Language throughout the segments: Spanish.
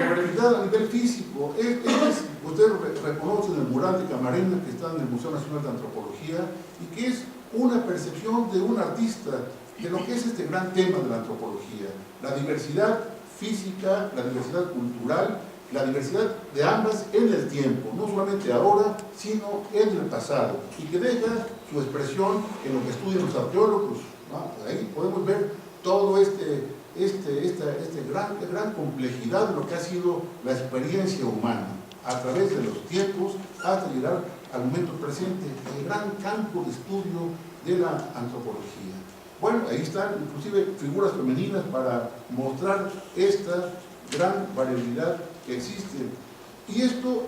variabilidad a nivel físico. Ustedes reconocen el mural de Camarena que está en el Museo Nacional de Antropología y que es una percepción de un artista de lo que es este gran tema de la antropología, la diversidad física, la diversidad cultural, la diversidad de ambas en el tiempo, no solamente ahora, sino en el pasado, y que deja su expresión en lo que estudian los arqueólogos, ¿no? Ahí podemos ver todo esta gran complejidad de lo que ha sido la experiencia humana a través de los tiempos hasta llegar al momento presente, el gran campo de estudio de la antropología. Bueno, ahí están inclusive figuras femeninas para mostrar esta gran variabilidad que existe. Y esto,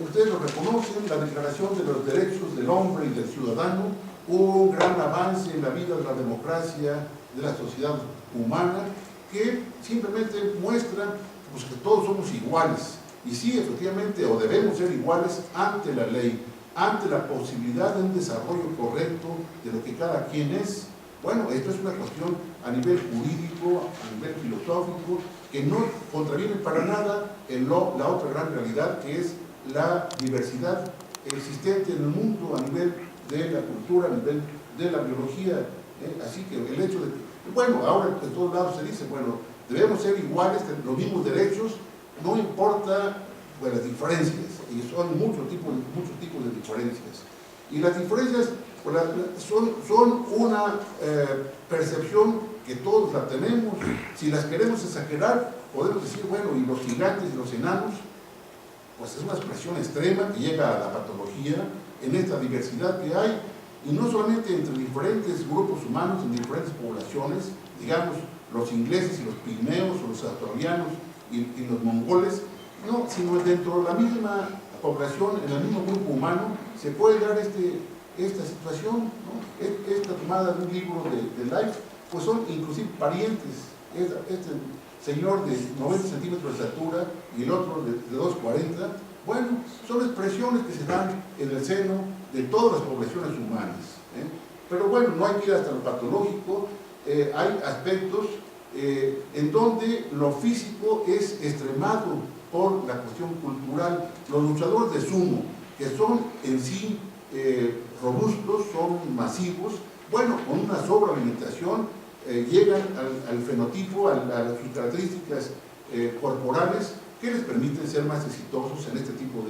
ustedes lo reconocen, la Declaración de los Derechos del Hombre y del Ciudadano, un gran avance en la vida de la democracia, de la sociedad humana, que simplemente muestra pues, que todos somos iguales. Y sí, efectivamente, o debemos ser iguales ante la ley, ante la posibilidad de un desarrollo correcto de lo que cada quien es. Bueno, esto es una cuestión a nivel jurídico, a nivel filosófico, que no contraviene para nada la otra gran realidad, que es la diversidad existente en el mundo a nivel de la cultura, a nivel de la biología. Así que el hecho de que, bueno, ahora en todos lados se dice, bueno, debemos ser iguales, los mismos derechos, no importa pues, las diferencias, y son muchos tipos de diferencias. Y las diferencias pues, son una percepción que todos la tenemos. Si las queremos exagerar, podemos decir, bueno, y los gigantes y los enanos, pues es una expresión extrema que llega a la patología en esta diversidad que hay, y no solamente entre diferentes grupos humanos, en diferentes poblaciones, digamos, los ingleses y los pigmeos, o los australianos y los mongoles, no, sino dentro de la misma población, en el mismo grupo humano, se puede dar esta situación, ¿no? Esta tomada de un libro de Life, pues son inclusive parientes. Este señor de 90 centímetros de estatura y el otro de 2,40, bueno, son expresiones que se dan en el seno de todas las poblaciones humanas. Pero bueno, no hay que ir hasta lo patológico, hay aspectos en donde lo físico es extremado por la cuestión cultural. Los luchadores de sumo, que son en sí robustos, son masivos, bueno, con una sobrealimentación llegan al fenotipo, a sus características corporales que les permiten ser más exitosos en este tipo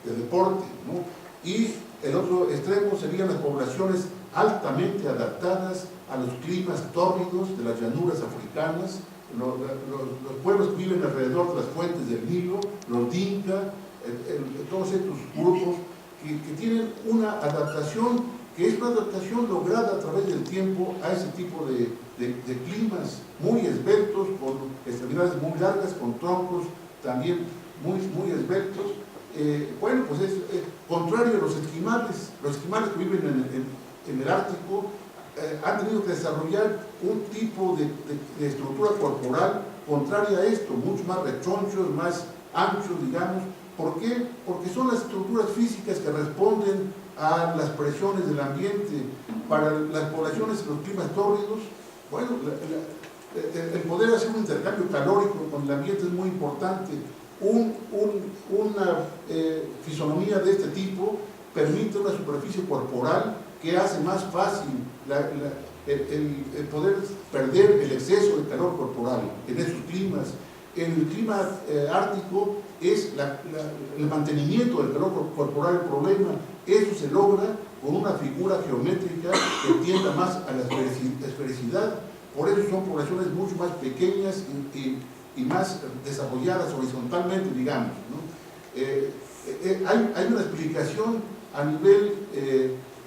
de deporte, ¿no? Y el otro extremo serían las poblaciones altamente adaptadas a los climas tórridos de las llanuras africanas, los pueblos que viven alrededor de las fuentes del Nilo, los dinka, todos estos grupos que tienen una adaptación, que es una adaptación lograda a través del tiempo a ese tipo de climas muy esbeltos, con extremidades muy largas, con troncos también muy esbeltos. Bueno, pues es contrario a los esquimales que viven en el Ártico, han tenido que desarrollar un tipo de estructura corporal contraria a esto, mucho más rechonchos, más anchos, digamos. ¿Por qué? Porque son las estructuras físicas que responden a las presiones del ambiente. Para las poblaciones en los climas tórridos, bueno, el poder hacer un intercambio calórico con el ambiente es muy importante. Una fisonomía de este tipo permite una superficie corporal que hace más fácil el poder perder el exceso de calor corporal en esos climas. En el clima ártico es el mantenimiento del calor corporal el problema. Eso se logra con una figura geométrica que tienda más a la esfericidad. Por eso son poblaciones mucho más pequeñas y más desarrolladas horizontalmente, digamos, ¿no? Hay una explicación a nivel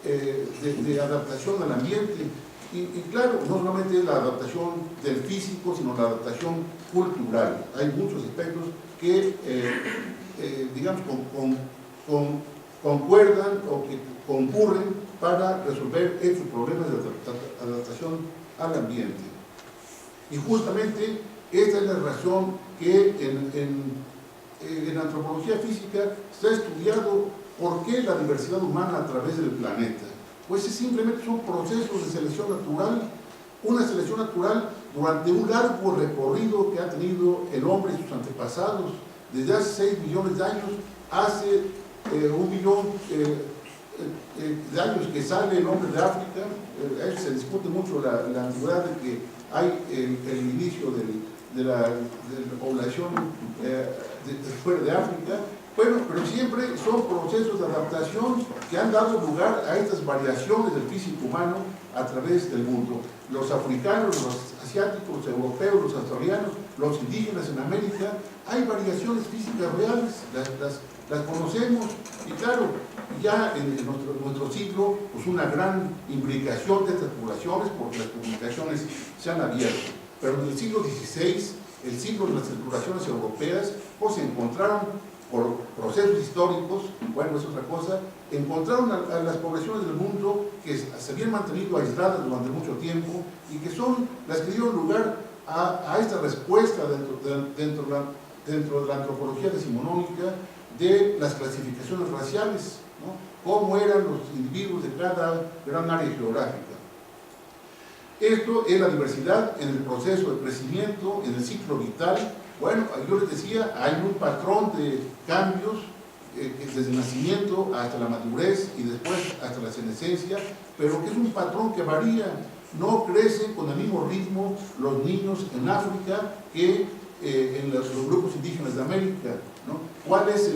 de adaptación al ambiente y claro, no solamente es la adaptación del físico, sino la adaptación cultural. Hay muchos aspectos que, digamos, concuerdan o que concurren para resolver estos problemas de adaptación al ambiente. Y justamente esta es la razón que en antropología física se ha estudiado por qué la diversidad humana a través del planeta. Pues simplemente son procesos de selección natural, una selección natural durante un largo recorrido que ha tenido el hombre y sus antepasados, desde hace 6 millones de años, hace 1 millón de años que sale el hombre de África. Se discute mucho la antigüedad de que hay el inicio de la población fuera de África. Bueno, pero siempre son procesos de adaptación que han dado lugar a estas variaciones del físico humano a través del mundo. Los africanos, los asiáticos, los europeos, los australianos, los indígenas en América, hay variaciones físicas reales, las conocemos, y claro, ya en nuestro siglo, pues una gran imbricación de estas poblaciones, porque las comunicaciones se han abierto. Pero en el siglo XVI, el siglo de las exploraciones europeas, pues se encontraron, por procesos históricos, bueno, es otra cosa, encontraron a las poblaciones del mundo que se habían mantenido aisladas durante mucho tiempo y que son las que dieron lugar a esta respuesta dentro de la antropología decimonónica de las clasificaciones raciales, ¿no? Cómo eran los individuos de cada gran área geográfica. Esto es la diversidad en el proceso de crecimiento, en el ciclo vital. Bueno, yo les decía, hay un patrón de cambios desde el nacimiento hasta la madurez y después hasta la senescencia, pero que es un patrón que varía. No crecen con el mismo ritmo los niños en África que en los grupos indígenas de América, ¿no? ¿Cuál es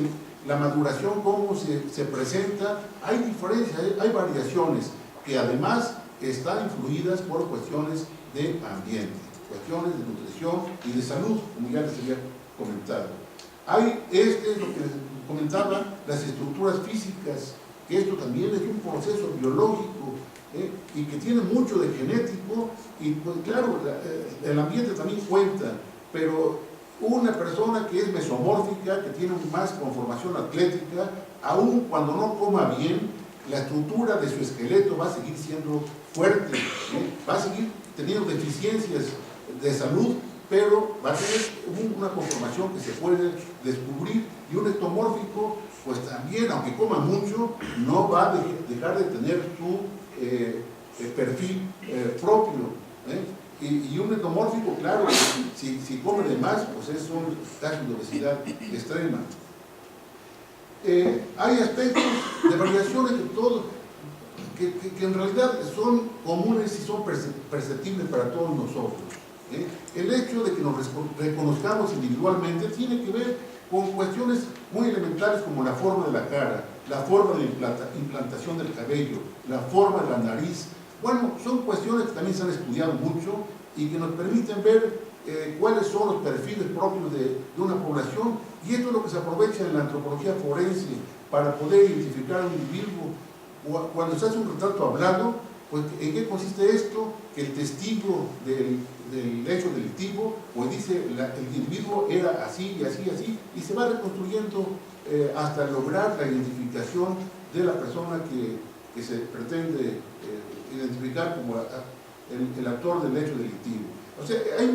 la maduración? ¿Cómo se presenta? Hay diferencias, hay variaciones que además están influidas por cuestiones de ambiente, cuestiones de nutrición y de salud, como ya les había comentado. Hay es lo que les comentaba, las estructuras físicas, que esto también es un proceso biológico, y que tiene mucho de genético, y pues claro, el ambiente también cuenta, pero una persona que es mesomórfica, que tiene más conformación atlética, aun cuando no coma bien, la estructura de su esqueleto va a seguir siendo fuerte, va a seguir teniendo deficiencias de salud, pero va a tener una conformación que se puede descubrir. Y un ectomórfico, pues también, aunque coma mucho, no va a dejar de tener su perfil propio, y un endomórfico, claro, si come de más, pues es un caso de obesidad extrema. Hay aspectos de variaciones que en realidad son comunes y son perceptibles para todos nosotros. El hecho de que nos reconozcamos individualmente tiene que ver con cuestiones muy elementales como la forma de la cara, la forma de implantación del cabello, la forma de la nariz. Bueno, son cuestiones que también se han estudiado mucho y que nos permiten ver cuáles son los perfiles propios de una población, y esto es lo que se aprovecha en la antropología forense para poder identificar a un individuo. Cuando se hace un retrato hablado, pues ¿en qué consiste esto? Que el testigo del hecho delictivo pues dice el individuo era así y así y así, y se va reconstruyendo hasta lograr la identificación de la persona que se pretende identificar como el autor del hecho delictivo. O sea, hay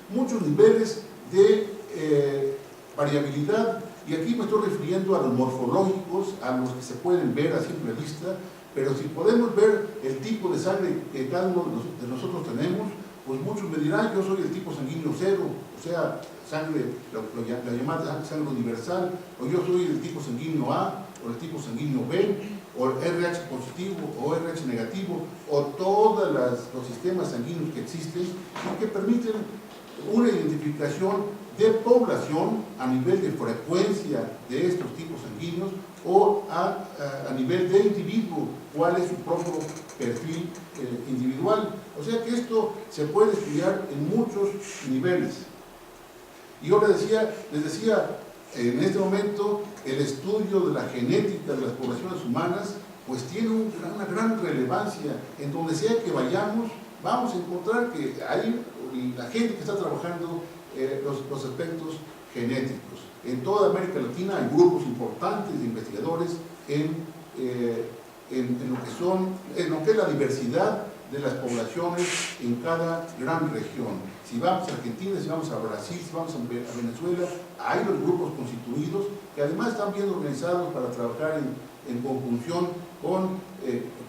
muchos niveles de variabilidad, y aquí me estoy refiriendo a los morfológicos, a los que se pueden ver a simple vista, pero si podemos ver el tipo de sangre que cada uno de nosotros tenemos, pues muchos me dirán, yo soy el tipo sanguíneo 0, o sea, sangre, la llamada sangre universal, o yo soy el tipo sanguíneo A, o el tipo sanguíneo B, o el RH positivo, o RH negativo, o todos los sistemas sanguíneos que existen y que permiten una identificación de población a nivel de frecuencia de estos tipos sanguíneos, o a nivel de individuo, cuál es su propio perfil individual. O sea que esto se puede estudiar en muchos niveles. Y yo les decía, en este momento el estudio de la genética de las poblaciones humanas pues tiene una gran relevancia. En donde sea que vayamos, vamos a encontrar que hay la gente que está trabajando los aspectos genéticos. En toda América Latina hay grupos importantes de investigadores en lo que es la diversidad de las poblaciones en cada gran región. Si vamos a Argentina, si vamos a Brasil, si vamos a Venezuela, hay los grupos constituidos que además están bien organizados para trabajar en conjunción con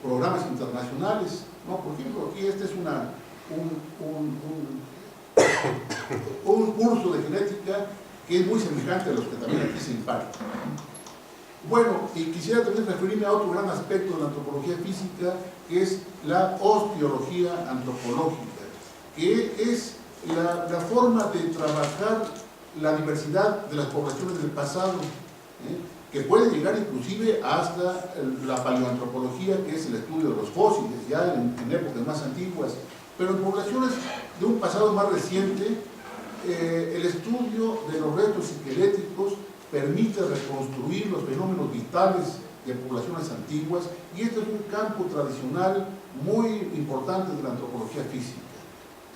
programas internacionales, ¿no? Por ejemplo, aquí esta es un curso de genética que es muy semejante a los que también aquí se imparten. Bueno, y quisiera también referirme a otro gran aspecto de la antropología física, que es la osteología antropológica, que es la forma de trabajar la diversidad de las poblaciones del pasado, que puede llegar inclusive hasta la paleoantropología, que es el estudio de los fósiles, ya en épocas más antiguas, pero en poblaciones de un pasado más reciente, el estudio de los restos esqueléticos permite reconstruir los fenómenos vitales de poblaciones antiguas, y este es un campo tradicional muy importante de la antropología física.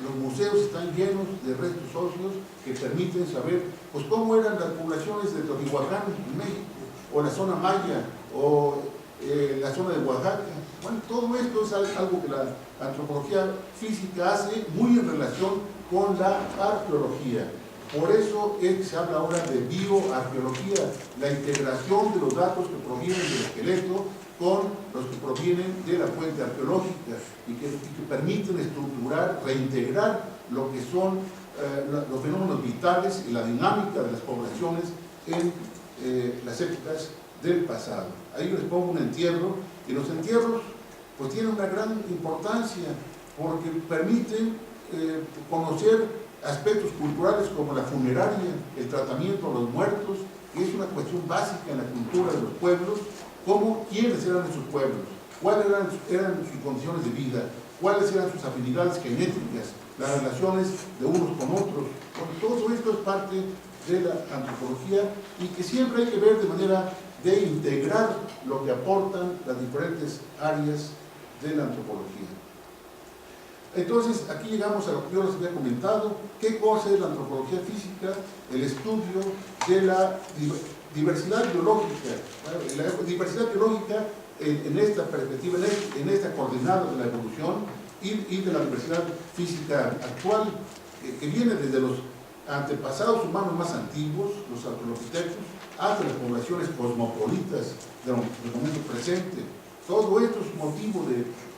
Los museos están llenos de restos óseos que permiten saber pues, cómo eran las poblaciones de Teotihuacán en México, o la zona maya, o la zona de Oaxaca. Bueno, todo esto es algo que la antropología física hace muy en relación con la arqueología. Por eso se habla ahora de bioarqueología, la integración de los datos que provienen del esqueleto con los que provienen de la fuente arqueológica y que permiten estructurar, reintegrar lo que son los fenómenos vitales y la dinámica de las poblaciones en las épocas del pasado. Ahí les pongo un entierro, y los entierros pues tienen una gran importancia porque permiten conocer aspectos culturales como la funeraria, el tratamiento a los muertos, que es una cuestión básica en la cultura de los pueblos, quiénes eran esos pueblos, cuáles eran sus condiciones de vida, cuáles eran sus afinidades genéticas, las relaciones de unos con otros. Porque todo esto es parte de la antropología y que siempre hay que ver de manera de integrar lo que aportan las diferentes áreas de la antropología. Entonces, aquí llegamos a lo que yo les había comentado. ¿Qué cosa es la antropología física? El estudio de la diversidad biológica. La diversidad biológica en esta perspectiva, en esta coordenada de la evolución y de la diversidad física actual, que viene desde los antepasados humanos más antiguos, los australopithecus, hasta las poblaciones cosmopolitas del momento presente. Todo esto es motivo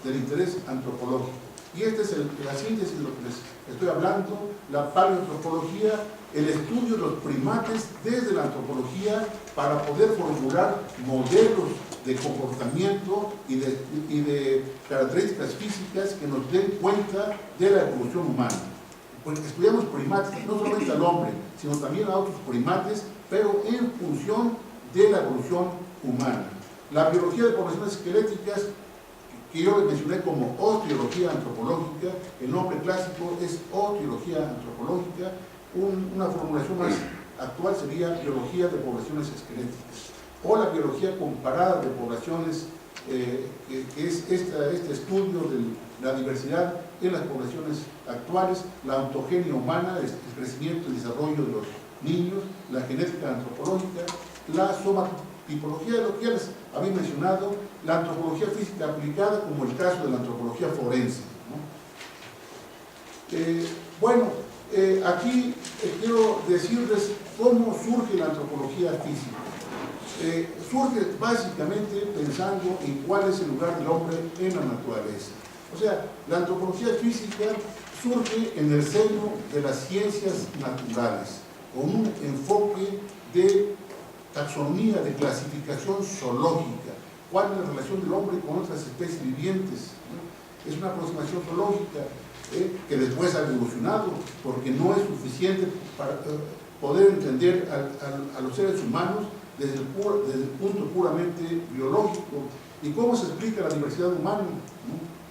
del interés antropológico. Y esta es la síntesis de lo que les estoy hablando, la paleoantropología, el estudio de los primates desde la antropología para poder formular modelos de comportamiento y de características físicas que nos den cuenta de la evolución humana. Porque estudiamos primates, no solamente al hombre, sino también a otros primates, pero en función de la evolución humana. La biología de poblaciones esqueléticas, que yo les mencioné como osteología antropológica, el nombre clásico es osteología antropológica, una formulación más actual sería biología de poblaciones esqueléticas, o la biología comparada de poblaciones, que es este estudio de la diversidad en las poblaciones actuales, la ontogenia humana, el crecimiento y desarrollo de los niños, la genética antropológica, la somatipología, lo que ya les había mencionado, la antropología física aplicada, como el caso de la antropología forense, ¿no? Aquí quiero decirles cómo surge la antropología física. Surge básicamente pensando en cuál es el lugar del hombre en la naturaleza. O sea, la antropología física surge en el seno de las ciencias naturales, con un enfoque de taxonomía, de clasificación zoológica. ¿Cuál es la relación del hombre con otras especies vivientes? Es una aproximación zoológica que después ha evolucionado, porque no es suficiente para poder entender a los seres humanos desde el punto puramente biológico. ¿Y cómo se explica la diversidad humana?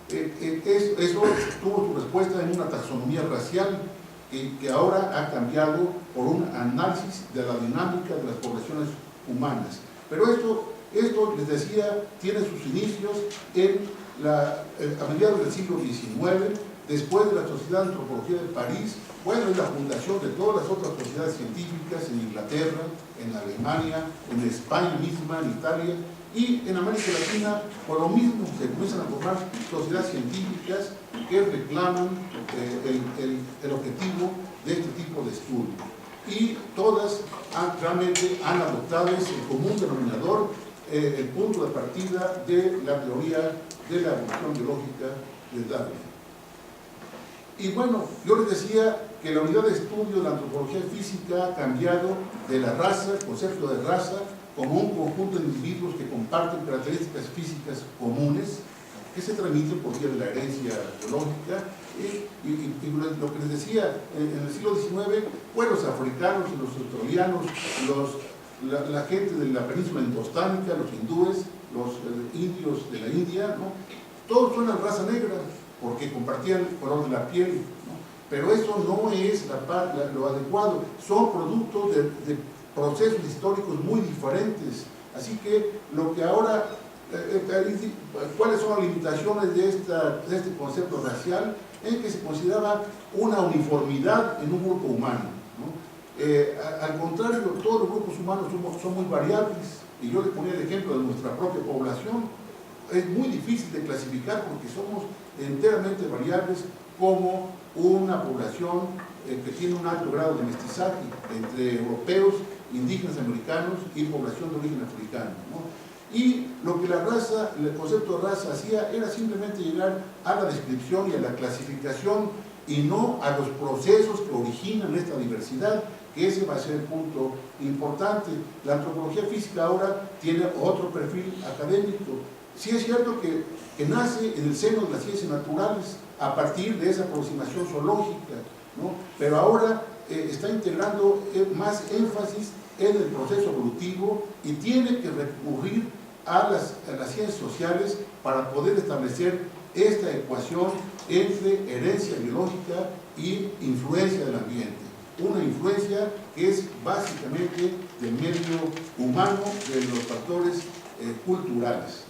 Eso tuvo su respuesta en una taxonomía racial que ahora ha cambiado por un análisis de la dinámica de las poblaciones humanas. Pero esto, les decía, tiene sus inicios a mediados del siglo XIX, después de la Sociedad de Antropología de París, bueno, es la fundación de todas las otras sociedades científicas en Inglaterra, en Alemania, en España misma, en Italia, y en América Latina, por lo mismo, se comienzan a formar sociedades científicas que reclaman el objetivo de este tipo de estudio. Y todas realmente han adoptado ese común denominador, el punto de partida de la teoría de la evolución biológica de Darwin. Y bueno, yo les decía que la unidad de estudio de la antropología física ha cambiado de la raza, el concepto de raza, como un conjunto de individuos que comparten características físicas comunes, que se transmiten por vía de la herencia biológica. Y lo que les decía, en el siglo XIX, pues los africanos, los australianos, la gente de la península indostánica, los hindúes, los indios de la India, ¿no? Todos son la raza negra, porque compartían el color de la piel, ¿no? Pero eso no es lo adecuado, son productos de procesos históricos muy diferentes. Así que lo que ahora, ¿cuáles son las limitaciones de este concepto racial? En que se consideraba una uniformidad en un grupo humano, ¿no? Al contrario, todos los grupos humanos son muy variables, y yo les ponía el ejemplo de nuestra propia población. Es muy difícil de clasificar porque somos enteramente variables como una población que tiene un alto grado de mestizaje entre europeos, indígenas americanos y población de origen africano, ¿no? Y lo que el concepto de raza hacía era simplemente llegar a la descripción y a la clasificación y no a los procesos que originan esta diversidad, que ese va a ser el punto importante. La antropología física ahora tiene otro perfil académico. Sí es cierto que nace en el seno de las ciencias naturales a partir de esa aproximación zoológica, ¿no? Pero ahora está integrando más énfasis en el proceso evolutivo y tiene que recurrir a las ciencias sociales para poder establecer esta ecuación entre herencia biológica y influencia del ambiente. Una influencia que es básicamente del medio humano, de los factores culturales.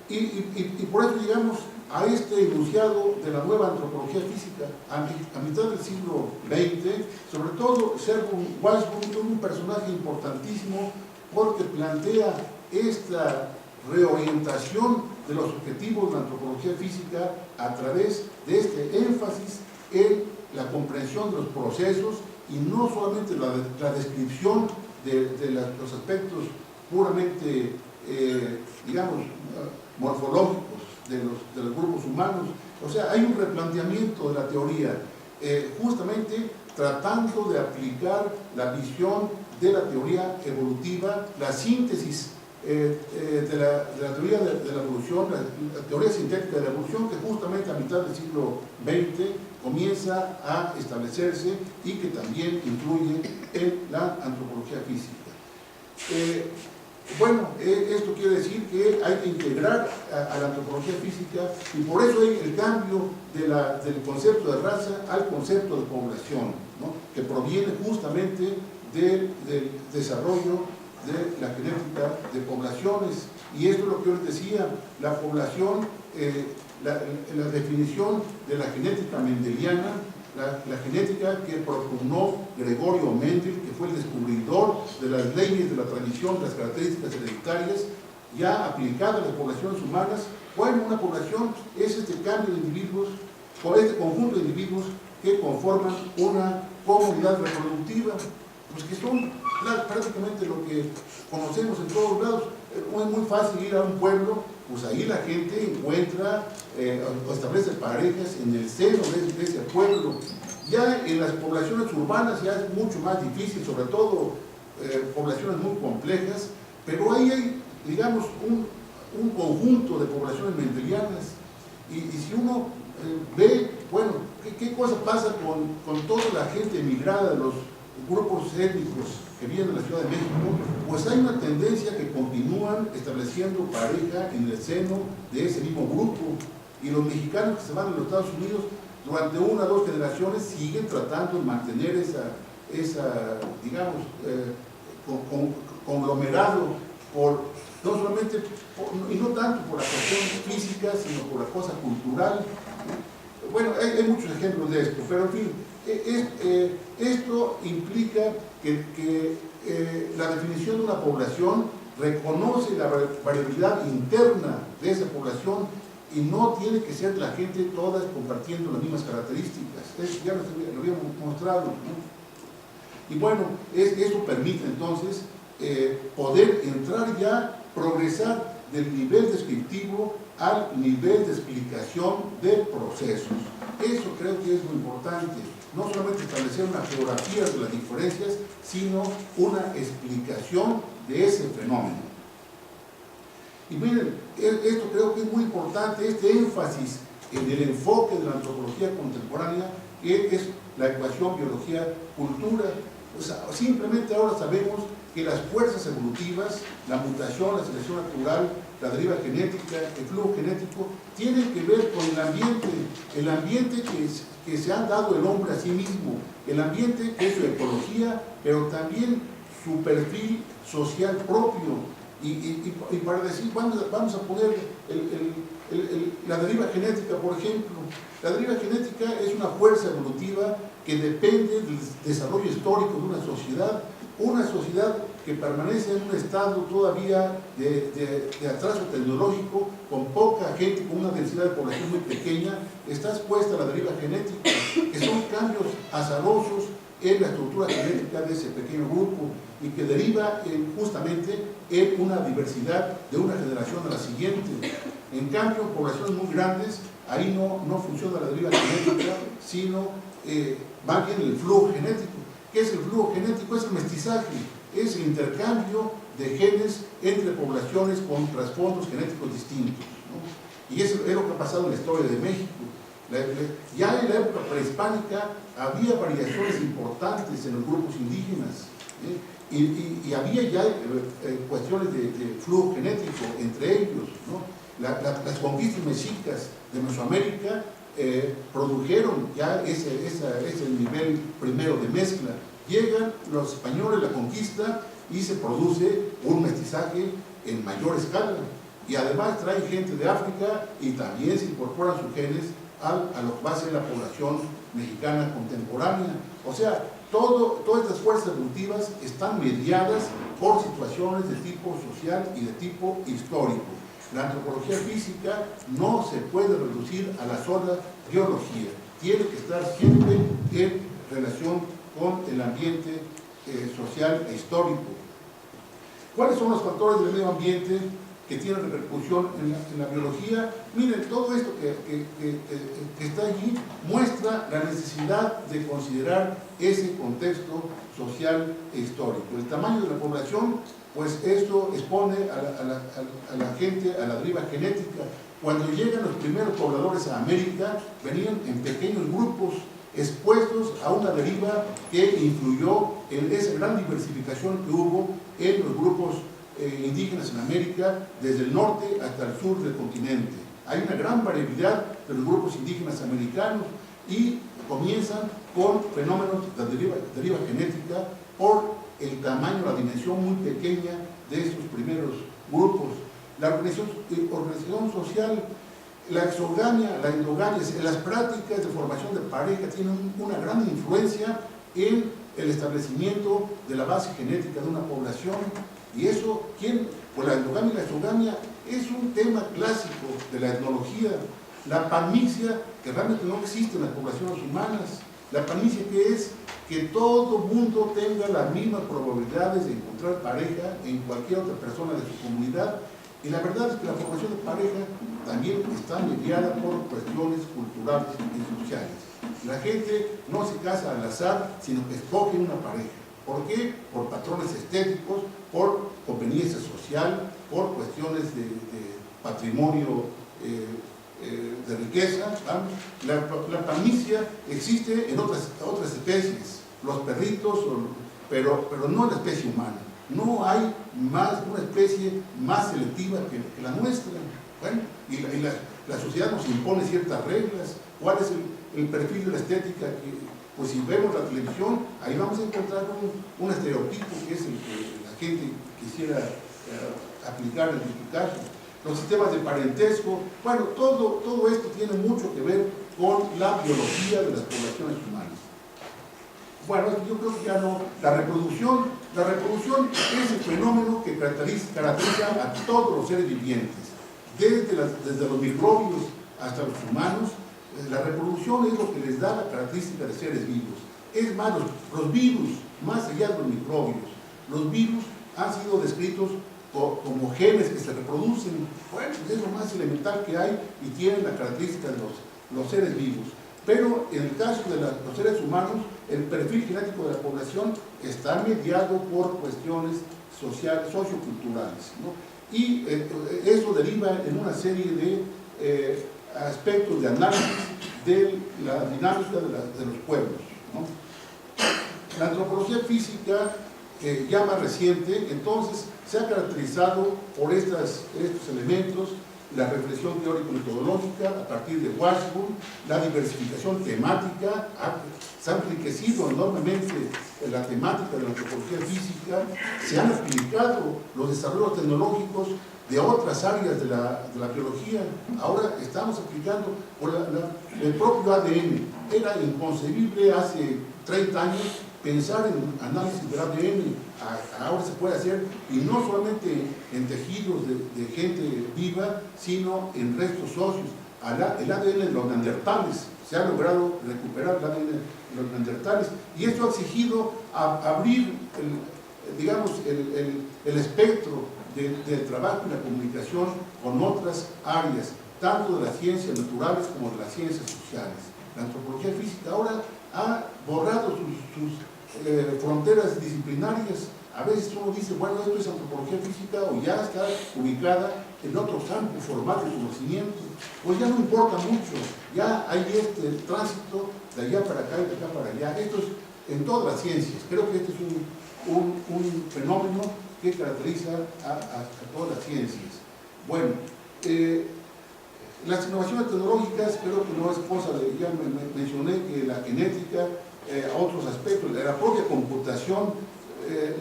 Y por eso llegamos a este enunciado de la nueva antropología física a mitad del siglo XX. Sobre todo Sherburne Washburn es un personaje importantísimo porque plantea esta reorientación de los objetivos de la antropología física a través de este énfasis en la comprensión de los procesos y no solamente la descripción de los aspectos puramente digamos, morfológicos de los grupos humanos. O sea, hay un replanteamiento de la teoría, justamente tratando de aplicar la visión de la teoría evolutiva, la síntesis de la teoría de la evolución, la teoría sintética de la evolución, que justamente a mitad del siglo XX comienza a establecerse y que también influye en la antropología física. Bueno, esto quiere decir que hay que integrar a la antropología física y por eso hay el cambio del concepto de raza al concepto de población, ¿no? Que proviene justamente del desarrollo de la genética de poblaciones. Y esto es lo que yo les decía, la población, la definición de la genética mendeliana, la genética que propugnó Gregorio Mendel, que fue el descubridor de las leyes de la transmisión de las características hereditarias, ya aplicada a las poblaciones humanas. Bueno, una población es este cambio de individuos, con este conjunto de individuos que conforman una comunidad reproductiva, pues que son prácticamente lo que conocemos en todos lados. Es muy fácil ir a un pueblo, pues ahí la gente encuentra o establece parejas en el seno de ese pueblo. Ya en las poblaciones urbanas ya es mucho más difícil, sobre todo poblaciones muy complejas, pero ahí hay, digamos, un conjunto de poblaciones mendelianas. Y si uno ve, bueno, ¿qué cosa pasa con toda la gente emigrada de los grupos étnicos que vienen de la Ciudad de México? Pues hay una tendencia que continúan estableciendo pareja en el seno de ese mismo grupo, y los mexicanos que se van a los Estados Unidos durante 1 o 2 generaciones siguen tratando de mantener esa digamos, conglomerado, no solamente y no tanto por la cuestión física, sino por la cosa cultural. Bueno, hay muchos ejemplos de esto, pero en fin, esto implica que la definición de una población reconoce la variabilidad interna de esa población y no tiene que ser la gente todas compartiendo las mismas características. Eso ya lo habíamos mostrado, ¿no? Y bueno, eso permite entonces poder entrar ya, progresar del nivel descriptivo al nivel de explicación de procesos. Eso creo que es muy importante. No solamente establecer una geografía de las diferencias, sino una explicación de ese fenómeno. Y miren, esto creo que es muy importante, este énfasis en el enfoque de la antropología contemporánea, que es la ecuación biología-cultura. O sea, simplemente ahora sabemos que las fuerzas evolutivas, la mutación, la selección natural, la deriva genética, el flujo genético, tienen que ver con el ambiente que se ha dado el hombre a sí mismo, el ambiente que es su ecología, pero también su perfil social propio. Y para decir, vamos a poner la deriva genética, por ejemplo. La deriva genética es una fuerza evolutiva que depende del desarrollo histórico de una sociedad que permanece en un estado todavía de atraso tecnológico, con poca gente, con una densidad de población muy pequeña. Está expuesta a la deriva genética, que son cambios azarosos en la estructura genética de ese pequeño grupo y que deriva justamente en una diversidad de una generación a la siguiente. En cambio, en poblaciones muy grandes, ahí no funciona la deriva genética, sino va bien el flujo genético. ¿Qué es el flujo genético? Es el mestizaje, es el intercambio de genes entre poblaciones con trasfondos genéticos distintos, ¿no? Y eso es lo que ha pasado en la historia de México. Ya en la época prehispánica había variaciones importantes en los grupos indígenas, y había ya cuestiones de flujo genético entre ellos, ¿no? Las conquistas mexicas de Mesoamérica produjeron ya ese nivel primero de mezcla. Llegan los españoles, la conquista, y se produce un mestizaje en mayor escala. Y además traen gente de África y también se incorporan sus genes a lo que va a ser la población mexicana contemporánea. O sea, todas estas fuerzas evolutivas están mediadas por situaciones de tipo social y de tipo histórico. La antropología física no se puede reducir a la sola biología, tiene que estar siempre en relación con el ambiente social e histórico. ¿Cuáles son los factores del medio ambiente que tienen repercusión en la biología? Miren, todo esto que está allí muestra la necesidad de considerar ese contexto social e histórico. El tamaño de la población, pues esto expone a la gente a la deriva genética. Cuando llegan los primeros pobladores a América, venían en pequeños grupos expuestos a una deriva que influyó en esa gran diversificación que hubo en los grupos indígenas en América, desde el norte hasta el sur del continente. Hay una gran variabilidad de los grupos indígenas americanos y comienzan con fenómenos de deriva genética por el tamaño, la dimensión muy pequeña de estos primeros grupos. La organización social, la exogamia, la endogamia, las prácticas de formación de pareja tienen una gran influencia en el establecimiento de la base genética de una población. Y eso, pues la endogamia y la exogamia es un tema clásico de la etnología. La panmixia, que realmente no existe en las poblaciones humanas. La panmixia, que es que todo mundo tenga las mismas probabilidades de encontrar pareja en cualquier otra persona de su comunidad. Y la verdad es que la formación de pareja también está mediada por cuestiones culturales y sociales. La gente no se casa al azar, sino que escoge una pareja. ¿Por qué? Por patrones estéticos, por conveniencia social, por cuestiones de patrimonio, de riqueza. La panmixia existe en otras especies, los perritos, pero no en la especie humana. No hay una especie más selectiva que la nuestra. Bueno, y la sociedad nos impone ciertas reglas. ¿Cuál es el perfil de la estética? Pues si vemos la televisión, ahí vamos a encontrar un estereotipo que es el que la gente quisiera aplicar en su caso. Los sistemas de parentesco, bueno, todo esto tiene mucho que ver con la biología de las poblaciones humanas. Bueno, yo creo que ya no. La reproducción es el fenómeno que caracteriza a todos los seres vivientes, desde los microbios hasta los humanos. La reproducción es lo que les da la característica de seres vivos. Es más, los virus, más allá de los microbios, los virus han sido descritos como genes que se reproducen. Bueno, es lo más elemental que hay y tienen la característica de los seres vivos. Pero en el caso de los seres humanos, el perfil genético de la población está mediado por cuestiones sociales, socioculturales, ¿no? Y eso deriva en una serie de aspectos de análisis de la dinámica de los pueblos, ¿no? La antropología física, ya más reciente, entonces se ha caracterizado por estos elementos: la reflexión teórico-metodológica a partir de Washburn, la diversificación temática. Se ha enriquecido enormemente la temática de la antropología física, se han aplicado los desarrollos tecnológicos de otras áreas de la biología. Ahora estamos aplicando el propio ADN. Era inconcebible hace 30 años pensar en análisis del ADN. Ahora se puede hacer, y no solamente en tejidos de gente viva, sino en restos óseos. El ADN de los neandertales, se ha logrado recuperar el ADN de los neandertales, y esto ha exigido abrir el espectro del trabajo y la comunicación con otras áreas, tanto de las ciencias naturales como de las ciencias sociales. La antropología física ahora ha borrado sus fronteras disciplinarias. A veces uno dice, bueno, esto es antropología física, o ya está ubicada en otros campos formales de conocimiento, pues ya no importa mucho, ya hay este tránsito de allá para acá y de acá para allá. Esto es en todas las ciencias. Creo que este es un fenómeno que caracteriza a todas las ciencias. Bueno, las innovaciones tecnológicas creo que no es cosa de, ya mencioné que la genética, a otros aspectos, la propia computación,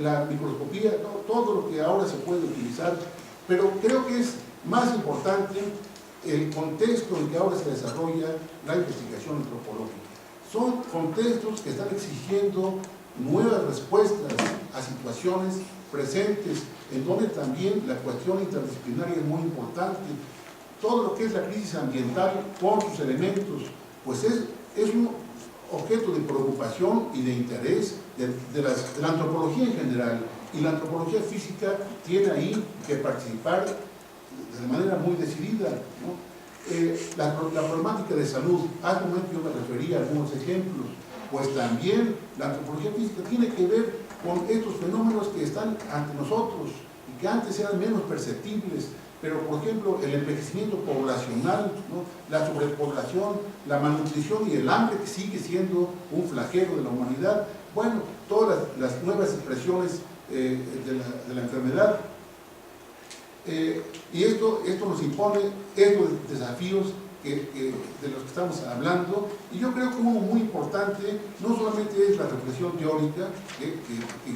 la microscopía, todo lo que ahora se puede utilizar, pero creo que es más importante el contexto en que ahora se desarrolla la investigación antropológica. Son contextos que están exigiendo nuevas respuestas a situaciones presentes, en donde también la cuestión interdisciplinaria es muy importante. Todo lo que es la crisis ambiental con sus elementos, pues es un objeto de preocupación y de interés de la antropología en general, y la antropología física tiene ahí que participar de manera muy decidida, ¿no? La problemática de salud, hace un momento yo me refería a algunos ejemplos, pues también la antropología física tiene que ver con estos fenómenos que están ante nosotros y que antes eran menos perceptibles, pero por ejemplo el envejecimiento poblacional, ¿no? La sobrepoblación, la malnutrición y el hambre, que sigue siendo un flagelo de la humanidad. Bueno, todas las nuevas expresiones de la enfermedad, y esto nos impone estos desafíos de los que estamos hablando, y yo creo que uno muy importante no solamente es la reflexión teórica que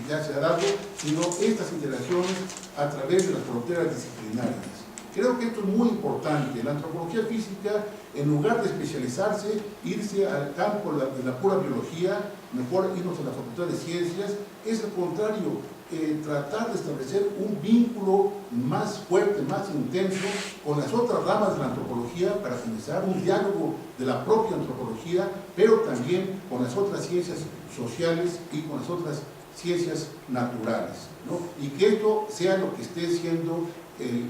ya se ha dado, sino estas interacciones a través de las fronteras disciplinarias. Creo que esto es muy importante. La antropología física, en lugar de especializarse, irse al campo de la pura biología, mejor irnos a la Facultad de Ciencias, es al contrario, tratar de establecer un vínculo más fuerte, más intenso con las otras ramas de la antropología, para comenzar un diálogo de la propia antropología, pero también con las otras ciencias sociales y con las otras ciencias naturales, ¿no? Y que esto sea lo que esté siendo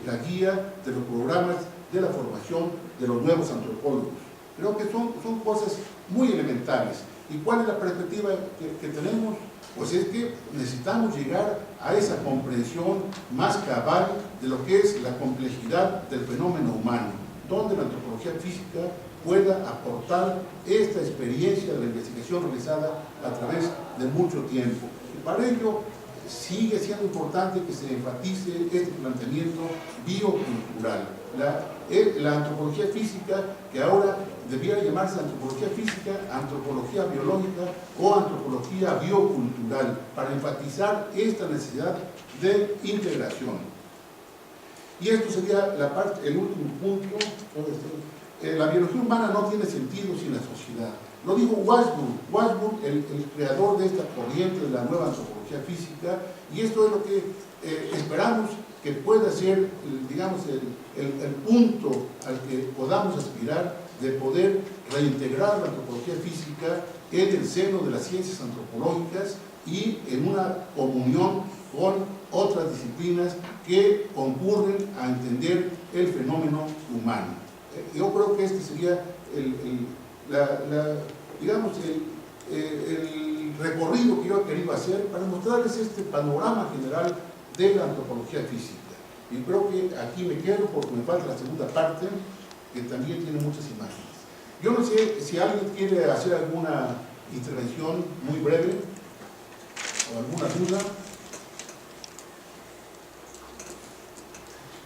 la guía de los programas de la formación de los nuevos antropólogos. Creo que son cosas muy elementales. ¿Y cuál es la perspectiva que tenemos? Pues es que necesitamos llegar a esa comprensión más cabal de lo que es la complejidad del fenómeno humano, donde la antropología física pueda aportar esta experiencia de la investigación realizada a través de mucho tiempo. Y para ello sigue siendo importante que se enfatice este planteamiento biocultural. La antropología física, que ahora debiera llamarse antropología física, antropología biológica o antropología biocultural, para enfatizar esta necesidad de integración. Y esto sería el último punto. La biología humana no tiene sentido sin la sociedad. Lo dijo Washburn, el creador de esta corriente de la nueva antropología física, y esto es lo que esperamos que pueda ser, digamos, el punto al que podamos aspirar, de poder reintegrar la antropología física en el seno de las ciencias antropológicas y en una comunión con otras disciplinas que concurren a entender el fenómeno humano. Yo creo que este sería digamos, el recorrido que yo he querido hacer para mostrarles este panorama general de la antropología física. Y creo que aquí me quedo porque me falta la segunda parte, que también tiene muchas imágenes. Yo no sé si alguien quiere hacer alguna intervención muy breve o alguna duda.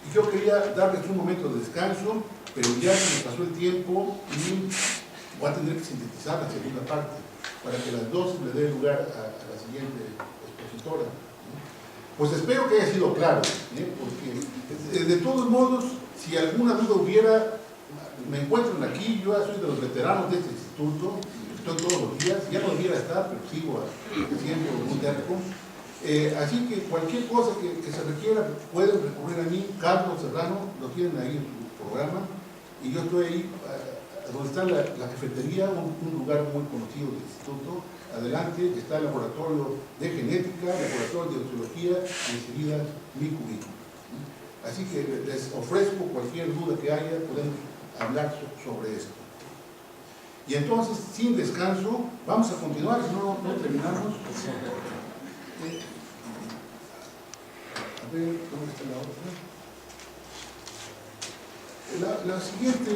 Y yo quería darles un momento de descanso, pero ya se me pasó el tiempo y voy a tener que sintetizar la segunda parte para que las dos le dé lugar a la siguiente expositora. Pues espero que haya sido claro, porque de todos modos, si alguna duda hubiera, me encuentran aquí. Yo soy de los veteranos de este instituto, estoy todos los días, ya no debiera estar, pero sigo siendo muy terco. Así que cualquier cosa que se requiera pueden recurrir a mí. Carlos Serrano, lo tienen ahí en su programa, y yo estoy ahí donde está la cafetería, un lugar muy conocido del instituto. Adelante está el laboratorio de genética, el laboratorio de zoología, y enseguida mi cubículo. Así que les ofrezco cualquier duda que haya, podemos hablar sobre esto. Y entonces, sin descanso, vamos a continuar, si no terminamos. A ver, ¿dónde está la otra? La siguiente